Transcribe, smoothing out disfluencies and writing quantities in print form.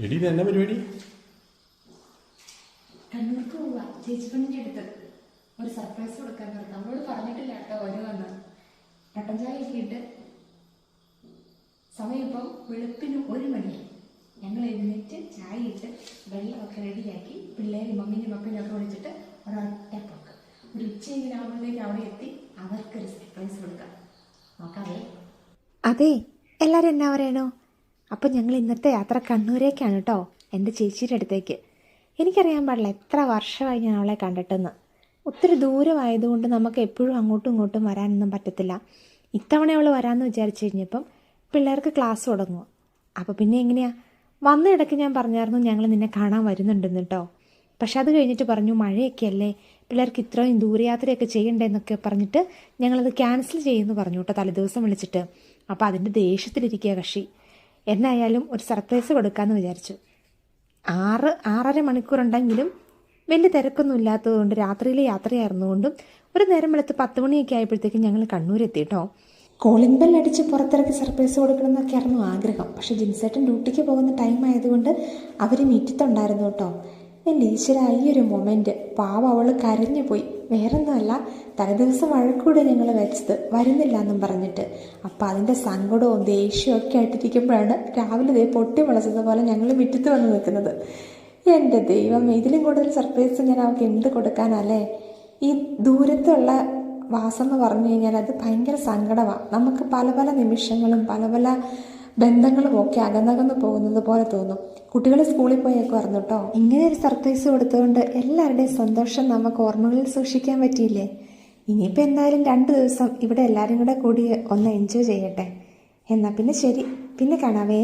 എടി ഇത് എന്നാ പരിപാടി? കണ്ണൂർക്ക് പോവാ ചേച്ചി പെണ്ണിന്റെ അടുത്ത് ഒരു സർപ്രൈസ് കൊടുക്കാൻ പറഞ്ഞു. നമ്മളോട് പറഞ്ഞിട്ടില്ല കേട്ടോ വരുമെന്ന്. കട്ടൻ ചായ ഒക്കെ ഇട്ട് സമയം ഇപ്പം വെളുപ്പിന് 1 മണി. ഞങ്ങൾ എഴുന്നേറ്റ് ചായ ഇട്ട് വെള്ളമൊക്കെ റെഡിയാക്കി പിള്ളേരും മമ്മീനും പപ്പീനും ഒക്കെ വിളിച്ചിട്ട് ഒരൊറ്റ പോക്ക്. ഒരു ഉച്ചയെങ്കിലും ആകുമ്പോഴത്തേക്ക് അവിടെ എത്തി അവർക്കൊരു സർപ്രൈസ് കൊടുക്കാം. നോക്കാവേ. അതെ, എല്ലാവരും എന്നാ പറയണോ? അപ്പം ഞങ്ങൾ ഇന്നത്തെ യാത്ര കണ്ണൂരേക്കാണ് കേട്ടോ, എൻ്റെ ചേച്ചിയുടെ അടുത്തേക്ക്. എനിക്കറിയാൻ പാടില്ല എത്ര വർഷമായി ഞാൻ അവളെ കണ്ടിട്ടെന്ന്. ഒത്തിരി ദൂരമായതുകൊണ്ട് നമുക്ക് എപ്പോഴും അങ്ങോട്ടും ഇങ്ങോട്ടും വരാനൊന്നും പറ്റത്തില്ല. ഇത്തവണ അവൾ വരാമെന്ന് വിചാരിച്ചു കഴിഞ്ഞപ്പം പിള്ളേർക്ക് ക്ലാസ് തുടങ്ങുമോ. അപ്പോൾ പിന്നെ എങ്ങനെയാ വന്ന ഇടയ്ക്ക് ഞാൻ പറഞ്ഞായിരുന്നു ഞങ്ങൾ നിന്നെ കാണാൻ വരുന്നുണ്ടെന്ന് കേട്ടോ. പക്ഷെ അത് കഴിഞ്ഞിട്ട് പറഞ്ഞു മഴയൊക്കെ അല്ലേ, പിള്ളേർക്ക് ഇത്രയും ദൂരയാത്രയൊക്കെ ചെയ്യണ്ടേന്നൊക്കെ പറഞ്ഞിട്ട് ഞങ്ങളത് ക്യാൻസൽ ചെയ്യുമെന്ന് പറഞ്ഞു കേട്ടോ തലേദിവസം വിളിച്ചിട്ട്. അപ്പോൾ അതിൻ്റെ ദേഷ്യത്തിലിരിക്കുക കക്ഷി. എന്നായാലും ഒരു സർപ്രൈസ് കൊടുക്കാമെന്ന് വിചാരിച്ചു. 6-6.5 മണിക്കൂറുണ്ടെങ്കിലും വലിയ തിരക്കൊന്നും ഇല്ലാത്തതുകൊണ്ട് രാത്രിയിലെ യാത്രയായിരുന്നുകൊണ്ടും ഒരു നേരം വെളുത്ത് 10 മണിയൊക്കെ ആയപ്പോഴത്തേക്കും ഞങ്ങൾ കണ്ണൂരെത്തി കേട്ടോ. കോളിംഗ് ബെൽ അടിച്ച് പുറത്തിറക്കി സർപ്രൈസ് കൊടുക്കണമെന്നൊക്കെ ആയിരുന്നു ആഗ്രഹം. പക്ഷെ ജിൻസേട്ടൻ ഡ്യൂട്ടിക്ക് പോകുന്ന ടൈം ആയതുകൊണ്ട് അവർ മീറ്റത്തുണ്ടായിരുന്നു കേട്ടോ. എൻ്റെ ഈശ്വര, ഈ ഒരു മൊമെൻറ്റ് പാവം അവൾ കരഞ്ഞു പോയി. വേറൊന്നുമല്ല, തലേദിവസം വഴക്കൂടെ ഞങ്ങൾ വെച്ചത് വരുന്നില്ല എന്നും പറഞ്ഞിട്ട്. അപ്പം അതിൻ്റെ സങ്കടവും ദേഷ്യവും ഒക്കെ ആയിട്ടിരിക്കുമ്പോഴാണ് രാവിലെ പൊട്ടി മുളച്ചതുപോലെ ഞങ്ങൾ മുറ്റത്ത് വന്ന് നിൽക്കുന്നത്. എൻ്റെ ദൈവം, ഇതിലും കൂടുതൽ സർപ്രൈസ് ഞാൻ അവൾക്ക് എന്ത് കൊടുക്കാനല്ലേ. ഈ ദൂരത്തുള്ള വാസം എന്ന് പറഞ്ഞു കഴിഞ്ഞാൽ അത് ഭയങ്കര സങ്കടമാണ്. നമുക്ക് പല പല നിമിഷങ്ങളും പല പല ബന്ധങ്ങളും ഒക്കെ അകന്നകന്ന് പോകുന്നത് പോലെ തോന്നും. കുട്ടികൾ സ്കൂളിൽ പോയേക്കുമായിരുന്നു കേട്ടോ. ഇങ്ങനെ ഒരു സർപ്രൈസ് കൊടുത്തുകൊണ്ട് എല്ലാവരുടെയും സന്തോഷം നമുക്ക് ഓർമ്മകളിൽ സൂക്ഷിക്കാൻ പറ്റിയില്ലേ. ഇനിയിപ്പോൾ എന്തായാലും 2 ദിവസം ഇവിടെ എല്ലാവരും കൂടെ കൂടി ഒന്ന് എൻജോയ് ചെയ്യട്ടെ. എന്നാൽ പിന്നെ ശരി, പിന്നെ കാണാവേ.